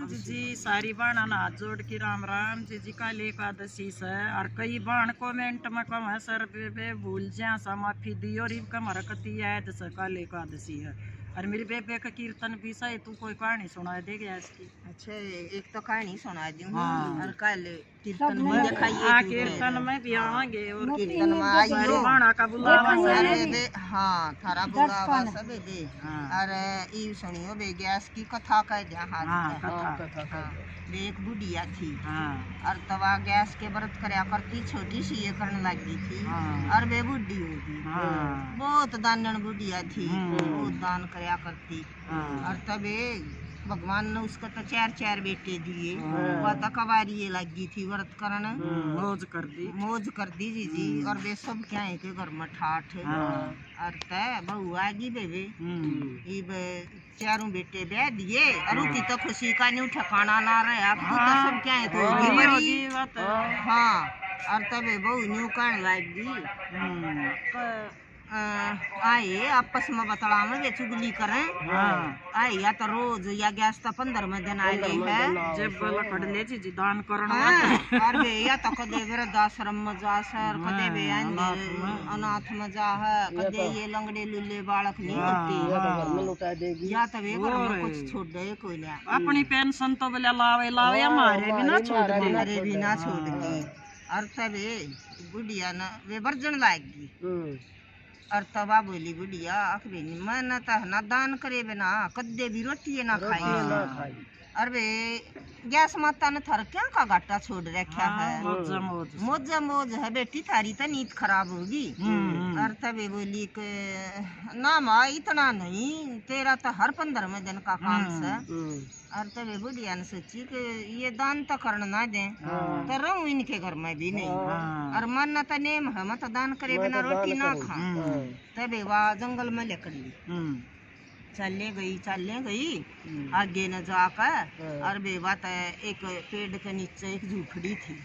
जी सारी बाणा ना हाथ जोड़ के राम राम जी काली एकादशी से और कई बाण कमेंट में कम है सर बे भूल जा सा माफी दियो री कमर कती याद से काली एकादशी है और मेरी बेबे का कीर्तन भी सही तू कोई कहानी सुना दे गया इसकी। अच्छा एक तो कहानी सुना दी हाँ। और कल कीर्तन में दिखाइए कीर्तन में भी आवांगे और कीर्तन में आइयो बाणा का बुलावा दे हाँ थारा बुलावा सब दे और ई सुनियो बे गैस की कथा कह दिया कथा एक बुढ़िया थी और तवा गैस के व्रत करया करती छोटी सी ये करने लगी थी और वे बुढ़ी होगी बहुत दानन बुढ़िया थी बहुत दान करया करती और तबे भगवान ने उसको तो चार चार बेटे दिए वह तो कवारी लगी थी व्रत करन मौज कर दी जी और वे सब क्या है के घर में ठाठ और तय बहू आगी बेबे चारों बेटे ब्याह दिए और उसकी तो खुशी का नहीं ठिकाना ना रहा तो सब क्या है तो हाँ और तबे बहू न्यू कहने लगी आए आपस में बतला में वे चुगली करें आए या तो रोज या गैस तो 15 दिन आए है जब लकड़ ले जी दान करना और वे या तो कदे वृद्धाश्रम में जा सर कदे वे अनाथ में जा है कदे ये लंगड़े लुल्ले बालक नहीं होती या तो वे घर में कुछ छोड़ दे कोई ना अपनी पेंशन तो बोले लावे लावे हमारे बिना छोड़ दे हमारे बिना छोड़ दी और तबे बुढ़िया ना वे वर्जन लाएगी और तबा बोली बुढ़िया अखबे मैं न दान करे बिना कद्दे भी रोटी ना खाई और वे गैस माता ने थर क्या का घाटा छोड़ रखा है मौज है बेटी थारी तो नींद खराब होगी और तबे बोली के ना माँ इतना नहीं तेरा तो हर 15 दिन का काम से और तबे बुढ़िया ने सोची कि ये दान तो करना ना दे तो रहूं इनके घर में भी नहीं और मन तो नेम है मत दान करे बिना रोटी ना खा तबे वह जंगल में लेकर ली चले गई आगे न जाकर और वे बात एक पेड़ के नीचे एक झूपड़ी थी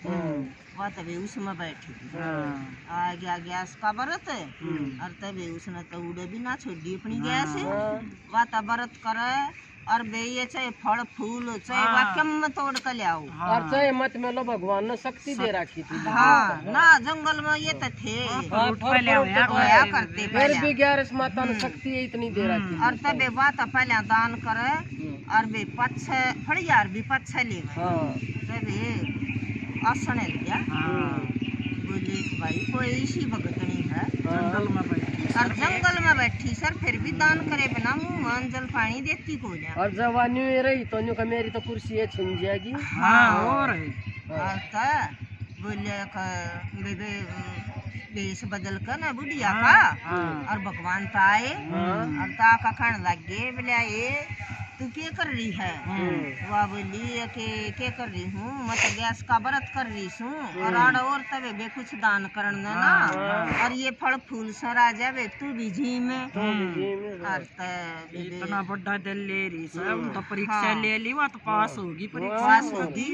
वह तभी उसमें बैठी थी आगे आ गैस का व्रत और तभी उसने तो उड़े भी ना छोड़ी अपनी गैस वह तो व्रत करे और वे ये चाहे फल फूल चाहे वाक्यम में तोड़ कर ले आओ और चाहे मत में लो भगवान ने शक्ति दे रखी थी हाँ ना जंगल में ये तो थे करते फिर भी 11 माता ने शक्ति इतनी दे रखी और तबे बात पहले दान करे और वे पछे फड़ियार भी पछे ले तबे आसने लिया बोले भाई कोई इसी भगतनी है जंगल में बैठी सर फिर भी दान करे बिना मुँह में जल पानी देती को और जवानी में रही तो न्यू का मेरी तो कुर्सी है छिन जाएगी और बोले बेस बदल कर ना बुढ़िया का और भगवान तो आए और ता का खान लग गए बोले ये तू क्या कर रही है वह बोली के कर रही हूँ मैं तो गैस का व्रत कर रही हूँ और आड़ और तबे बे कुछ दान करना ना और ये फल फूल सर आ जावे तू भी जी में और इतना बड़ा दिल ले रही सब तो परीक्षा ले ली वो तो पास होगी पास होगी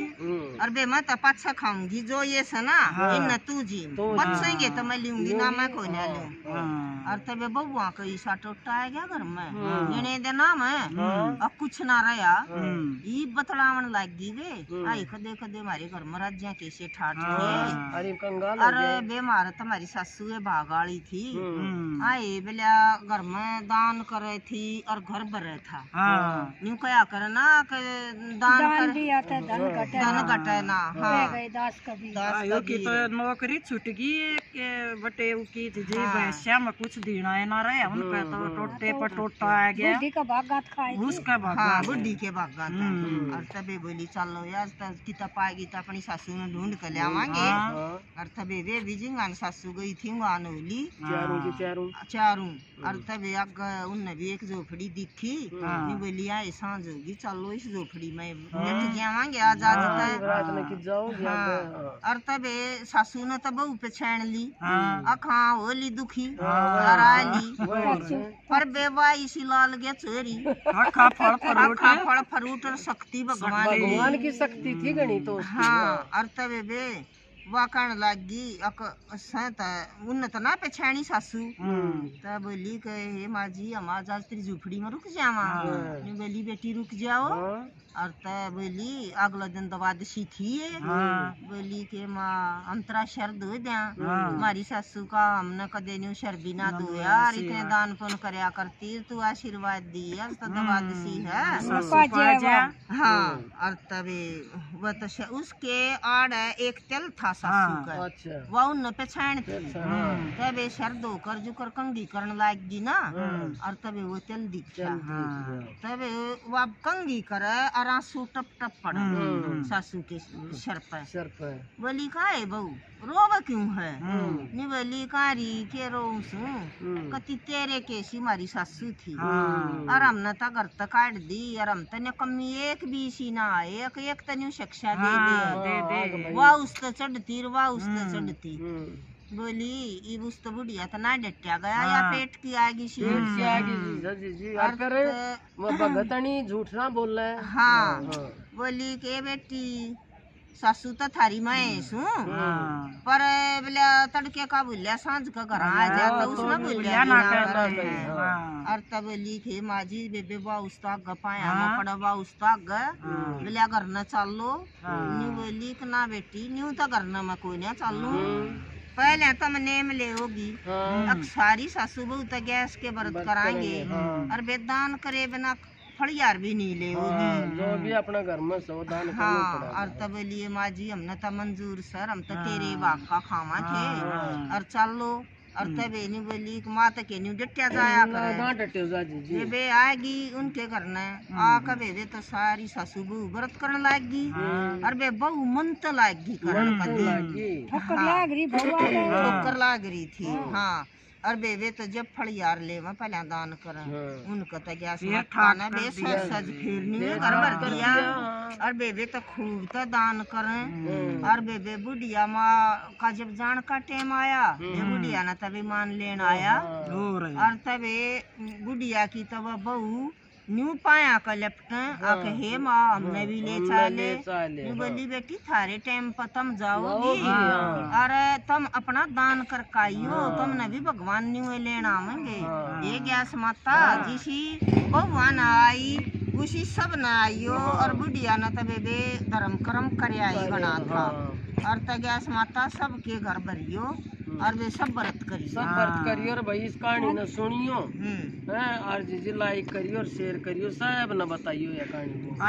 और बे मैं तो पच्छा खाऊंगी जो ये से ना इन तू जी बचेंगे तो मैं लूंगी ना मैं कोई ना लूँ और तबे बउआ को ईसा टोटा आ गया घर में लेने देना मैं कुछ ना रहा ये बतलावन लगी वे आई कदे कदे हमारे घर में राज्य कैसे ठाठ अरे बेमार तुम्हारी सासू भागाड़ी थी आई बोलिया घर में दान करे थी और घर भरे था न्यू क्या करे ना दान कर धन घटे ना हाँ की तो नौकरी छूट गई बटे की भैंसिया में कुछ देना है ना रहे उनका तो टोटे पर टोटा आ गया उसका हाँ बुढ़ी के बागा और तबे बोली चलो यार किता पाएगी तो अपनी सासू ने ढूंढ कर ले आवांगे और तबे वे बिजिंगान सासू गई थी वहाँ नौली चारों और तबे उनने भी एक झोपड़ी दिखी नहीं बोली आई सांझ होगी चलो इस झोपड़ी में बैठ जावांगे आज और तबे सासू ने तो बहू पे छेड़ ली अखा होली दुखी और आली पर बेवा इसी लाल गया चोरी फल फ्रूट और शक्ति भगवान की शक्ति थी गणी तो हाँ और तबे बे वाकण लगी उन्नत ना पछाणी सासू तब बोली के हे माँ जी हमारा आज तेरी झुपड़ी में रुक जावा बोली बेटी रुक जाओ और तब बोली अगला दिन दवादशी थी हाँ। बोली के माँ अंतरा शर दो दिया हाँ। हमारी सासू का हमने कदे न्यू शर भी ना दो यार इतने दान पुण्य करया करती तू आशीर्वाद दी अब तो दवादशी है सासू को जा। हाँ और तबे वो तो उसके आड़ एक तेल था सासू हाँ। का अच्छा वह उन पहचान थी हाँ तबे शर दो कर जुकर कंगी करने लागी ना और तबे वो तेल दिखा हाँ। तबे वो अब कंगी करे और आंसू टप टप पड़ा सासू के सर पर सर पर बोली का है बहू रोवा क्यों है नी बोली कारी के रो कति तेरे केसी मारी सासू थी हाँ। और हमने तो घर तक काट दी और हम तने कमी एक भी सी ना आए एक तने शिक्षा दे हाँ, दे दे। वाह उस तो चढ़ती वाह उस तो चढ़ती बोली इब उस तो बुढ़िया तो ना डटिया गया या पेट की आगी सी से आगे जी जी और करे वो भगतनी झूठ ना बोल रहा है हाँ बोली के बेटी सासू तो थारी मैं सू हाँ। पर बोले तड़के का बोलिया सांझ का घर आ जा तो उसने बोलिया ना ना कर करे रहे। हैं। हाँ। और तब बोली के माजी बेबे बा उस्ता गपाया हाँ। मैं पड़ा बा उस्ता ग बोलिया घर न चलो हाँ। नी बोली कि ना बेटी न्यू तो घर न मैं कोई ना चलू पहले तो मैं नेम ले होगी अब सारी सासू बहू तो गैस के व्रत कराएंगे और बेदान करे बिना फड़ियार भी नहीं ले होगी जो भी अपना घर में सावधान करना हाँ पड़ा और तब बोलिए माँ जी हमने तो मंजूर सर हम तो तेरे बाप का खामा थे हाँ। और चलो और तब नहीं बोली कि माँ तो के न्यू डटिया जाया करे ना डटे जा जी जी बेबे आएगी उनके घर ने आकर बेबे तो सारी सासू बहू व्रत करने लागी और बे बहू मन तो लागी करने का दिन लागी ठोकर लाग रही थी हाँ और बेबे तो जब फड़ियार ले वहाँ पहले दान करें उनका तो गैस फिर खाना ठाक बे कर दिया। सज फिरनी में घर भर दिया और बेबे तो खूब तो दान करें और बेबे बुढ़िया माँ का जब जान का टाइम आया ये बुढ़िया ना तभी मान लेन आया हो रही। और तबे बुढ़िया की तब बहू न्यू पाया का लपट आके हे माँ हमने भी ले चाले न्यू बोली बेटी थारे टाइम पर तुम जाओगी और तुम अपना दान कर काइयो तुमने भी भगवान न्यू लेना आवेंगे ये गैस माता जिसी भगवान आई उसी सब न आइयो और बुढ़िया न तबे बे धर्म कर्म कर आई बना था और त गैस माता सबके घर भरियो और वे सब व्रत करियो सब व्रत करियो और भाई इस कहानी न सुनियो हम्म हैं और जी लाइक करियो और शेयर करियो सब न बताइयो ये कहानी को।